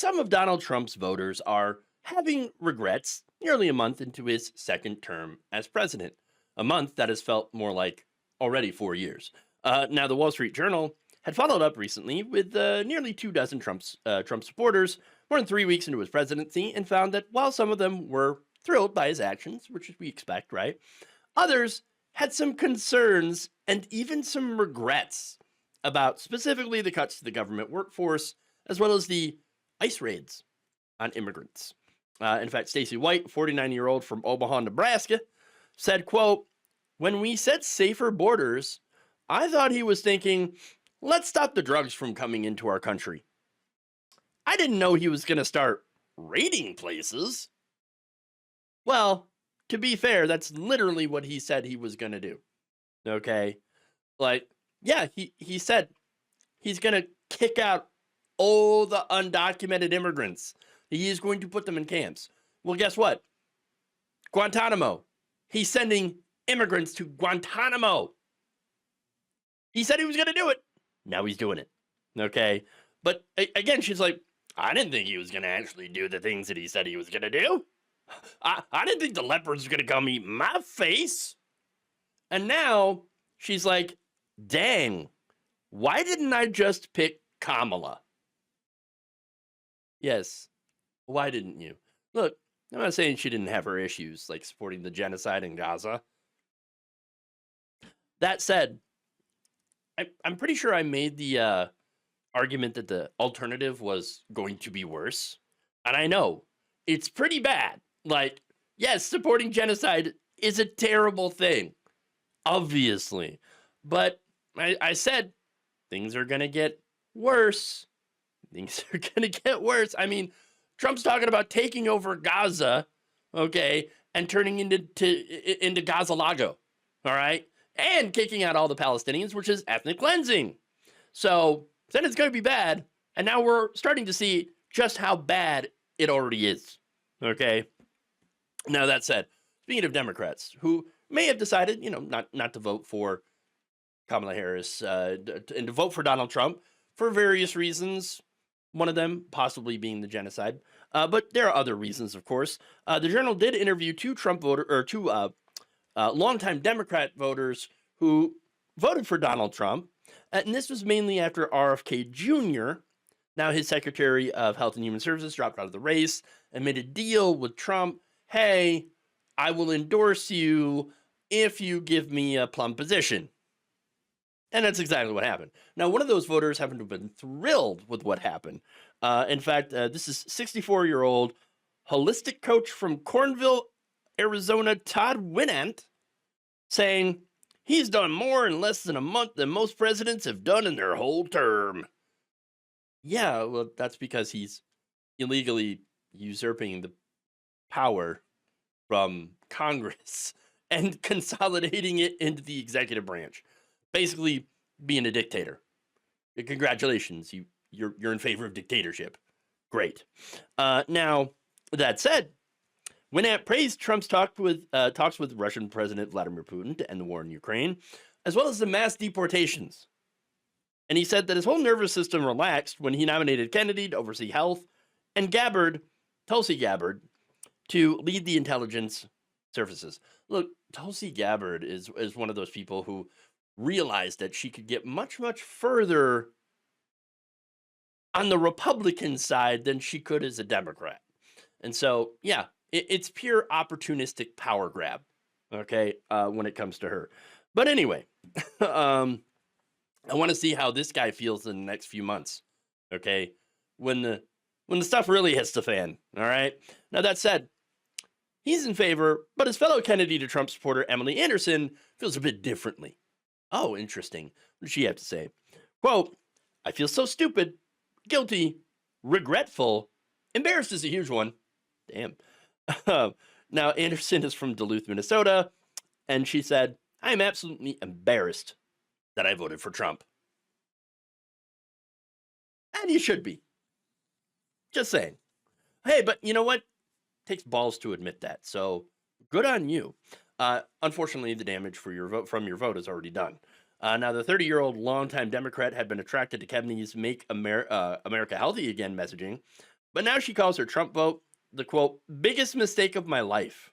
some of Donald Trump's voters are having regrets nearly a month into his second term as president, a month that has felt more like already 4 years. Now, the Wall Street Journal had followed up recently with nearly 2 dozen Trump supporters more than 3 weeks into his presidency and found that while some of them were thrilled by his actions, which we expect, right? Others had some concerns and even some regrets about specifically the cuts to the government workforce, as well as the ICE raids on immigrants. In fact, Stacey White, 49-year-old from Omaha, Nebraska, said, quote, "When we said safer borders, I thought he was thinking, let's stop the drugs from coming into our country. I didn't know he was going to start raiding places." Well, to be fair, that's literally what he said he was going to do. Okay? Like, yeah, he said he's going to kick out all the undocumented immigrants. He is going to put them in camps. Well, guess what? Guantanamo. He's sending immigrants to Guantanamo. He said he was going to do it. Now he's doing it. Okay? But again, she's like, I didn't think he was going to actually do the things that he said he was going to do. I didn't think the leopards were going to come eat my face. And now she's like, dang, why didn't I just pick Kamala? Yes. Why didn't you? Look, I'm not saying she didn't have her issues, like supporting the genocide in Gaza. That said, I'm pretty sure I made the argument that the alternative was going to be worse. And I know it's pretty bad. Like, yes, supporting genocide is a terrible thing, obviously. But I said things are going to get worse. Things are going to get worse. I mean, Trump's talking about taking over Gaza, okay, and turning into Gaza Lago, all right, and kicking out all the Palestinians, which is ethnic cleansing. So then it's going to be bad, and now we're starting to see just how bad it already is, okay? Now, that said, speaking of Democrats who may have decided, not to vote for Kamala Harris and to vote for Donald Trump for various reasons, one of them possibly being the genocide. But there are other reasons, of course. The Journal did interview two longtime Democrat voters who voted for Donald Trump. And this was mainly after RFK Jr., now his Secretary of Health and Human Services, dropped out of the race and made a deal with Trump. Hey, I will endorse you if you give me a plum position. And that's exactly what happened. Now, one of those voters happened to have been thrilled with what happened. In fact, this is 64-year-old holistic coach from Cornville, Arizona, Todd Winant, saying he's done more in less than a month than most presidents have done in their whole term. Yeah, well, that's because he's illegally usurping the power from Congress and consolidating it into the executive branch. Basically being a dictator. Congratulations, you're in favor of dictatorship. Great. Now, that said, Winant praised Trump's talks with Russian President Vladimir Putin to end the war in Ukraine, as well as the mass deportations. And he said that his whole nervous system relaxed when he nominated Kennedy to oversee health and Tulsi Gabbard, to lead the intelligence services. Look, Tulsi Gabbard is one of those people who realized that she could get much, much further on the Republican side than she could as a Democrat. And so, yeah, it's pure opportunistic power grab, okay, when it comes to her. But anyway, I want to see how this guy feels in the next few months, okay, when the stuff really hits the fan, all right? Now, that said, he's in favor, but his fellow Kennedy to Trump supporter Emily Anderson feels a bit differently. Oh, interesting. What does she have to say? Quote, "I feel so stupid, guilty, regretful, embarrassed is a huge one." Damn. Now, Anderson is from Duluth, Minnesota, and she said, "I am absolutely embarrassed that I voted for Trump." And you should be. Just saying. Hey, but you know what? It takes balls to admit that, so good on you. Unfortunately, the damage from your vote is already done. Now, the 30-year-old longtime Democrat had been attracted to Kennedy's Make America Healthy Again messaging, But now she calls her Trump vote the, quote, biggest mistake of my life,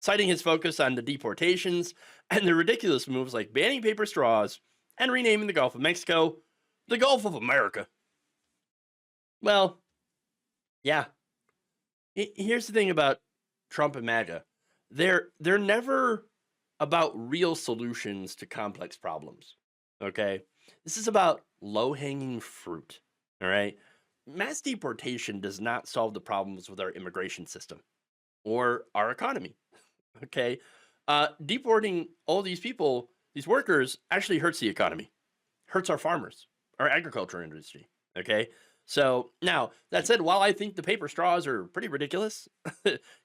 citing his focus on the deportations and the ridiculous moves like banning paper straws and renaming the Gulf of Mexico the Gulf of America. Well, yeah. Here's the thing about Trump and MAGA. They're never about real solutions to complex problems. Okay? This is about low-hanging fruit. All right? Mass deportation does not solve the problems with our immigration system or our economy. Okay? Deporting all these people, these workers, actually hurts the economy, hurts our farmers, our agriculture industry. Okay? So now, that said, while I think the paper straws are pretty ridiculous,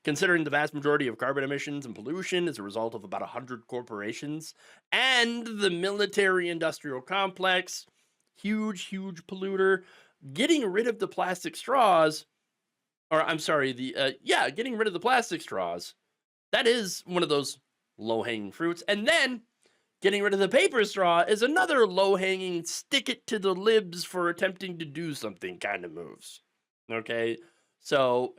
considering the vast majority of carbon emissions and pollution is a result of about 100 corporations and the military-industrial complex, huge polluter, getting rid of the plastic straws, or I'm sorry, getting rid of the plastic straws, that is one of those low-hanging fruits. And then getting rid of the paper straw is another low-hanging, stick it to the libs for attempting to do something kind of moves. Okay? So,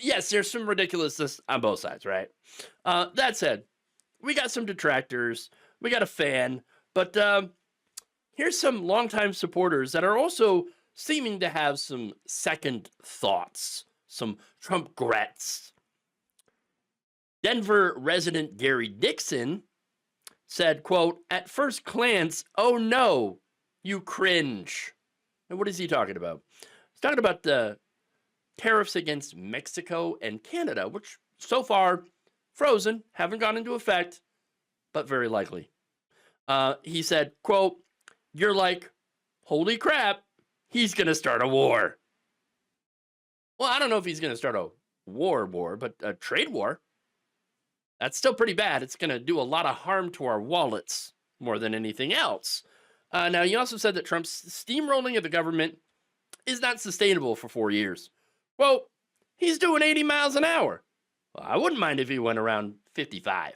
yes, there's some ridiculousness on both sides, right? That said, we got some detractors, we got a fan, but here's some longtime supporters that are also seeming to have some second thoughts, some Trumpgrets. Denver resident Gary Dixon said, quote, at first glance, oh no, you cringe. And what is he talking about? He's talking about the tariffs against Mexico and Canada, which so far frozen, haven't gone into effect, but very likely. He said, quote, you're like, holy crap, he's going to start a war. Well, I don't know if he's going to start a war, but a trade war. That's still pretty bad. It's going to do a lot of harm to our wallets more than anything else. Now, he also said that Trump's steamrolling of the government is not sustainable for 4 years. Well, he's doing 80 miles an hour. Well, I wouldn't mind if he went around 55.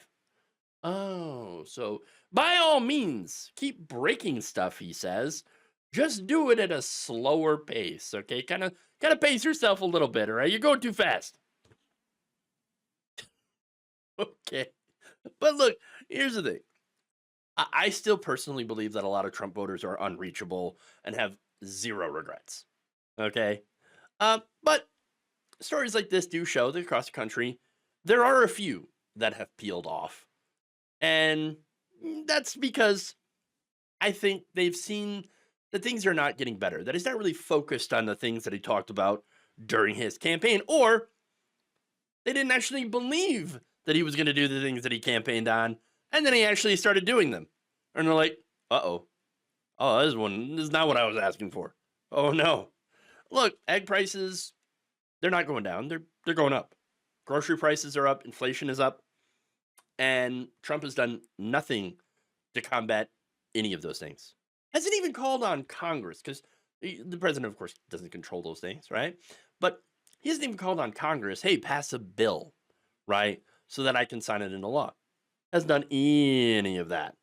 Oh, so by all means, keep breaking stuff, he says. Just do it at a slower pace, okay? Kind of pace yourself a little bit, all right? You're going too fast. Okay. But look, here's the thing. I still personally believe that a lot of Trump voters are unreachable and have zero regrets. Okay? But stories like this do show that across the country, there are a few that have peeled off. And that's because I think they've seen that things are not getting better, that he's not really focused on the things that he talked about during his campaign, or they didn't actually believe that he was going to do the things that he campaigned on, and then he actually started doing them. And they're like, uh-oh. Oh, this is not what I was asking for. Oh, no. Look, egg prices, they're not going down. They're going up. Grocery prices are up. Inflation is up. And Trump has done nothing to combat any of those things. Hasn't even called on Congress, because the president, of course, doesn't control those things, right? But he hasn't even called on Congress, hey, pass a bill, right, so that I can sign it into law. Hasn't done any of that.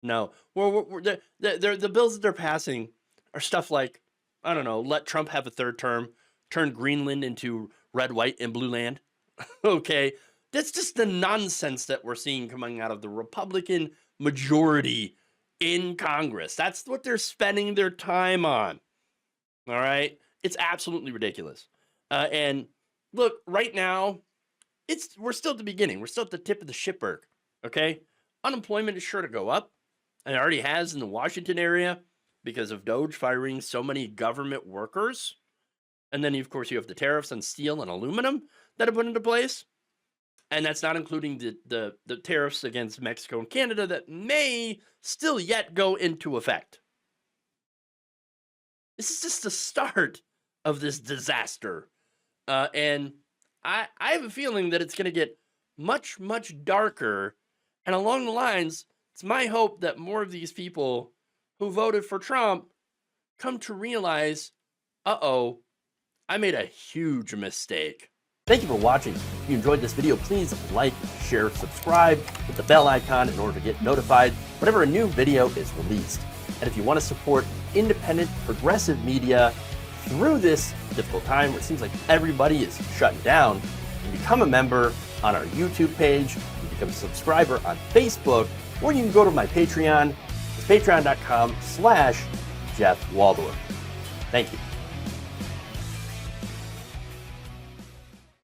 No. The bills that they're passing are stuff like, I don't know, let Trump have a third term, turn Greenland into red, white, and blue land. Okay? That's just the nonsense that we're seeing coming out of the Republican majority in Congress. That's what they're spending their time on. All right? It's absolutely ridiculous. And look, right now, we're still at the beginning. We're still at the tip of the shipberg. Okay? Unemployment is sure to go up, and it already has in the Washington area because of Doge firing so many government workers. And then, of course, you have the tariffs on steel and aluminum that have put into place. And that's not including the tariffs against Mexico and Canada that may still yet go into effect. This is just the start of this disaster. And I have a feeling that it's going to get much, much darker. And along the lines, it's my hope that more of these people who voted for Trump come to realize, uh-oh, I made a huge mistake. Thank you for watching. If you enjoyed this video, please like, share, subscribe, hit the bell icon in order to get notified whenever a new video is released. And if you want to support independent, progressive media, through this difficult time where it seems like everybody is shutting down, you become a member on our YouTube page, you become a subscriber on Facebook, or you can go to my Patreon. It's patreon.com/Jeff Waldorf. Thank you.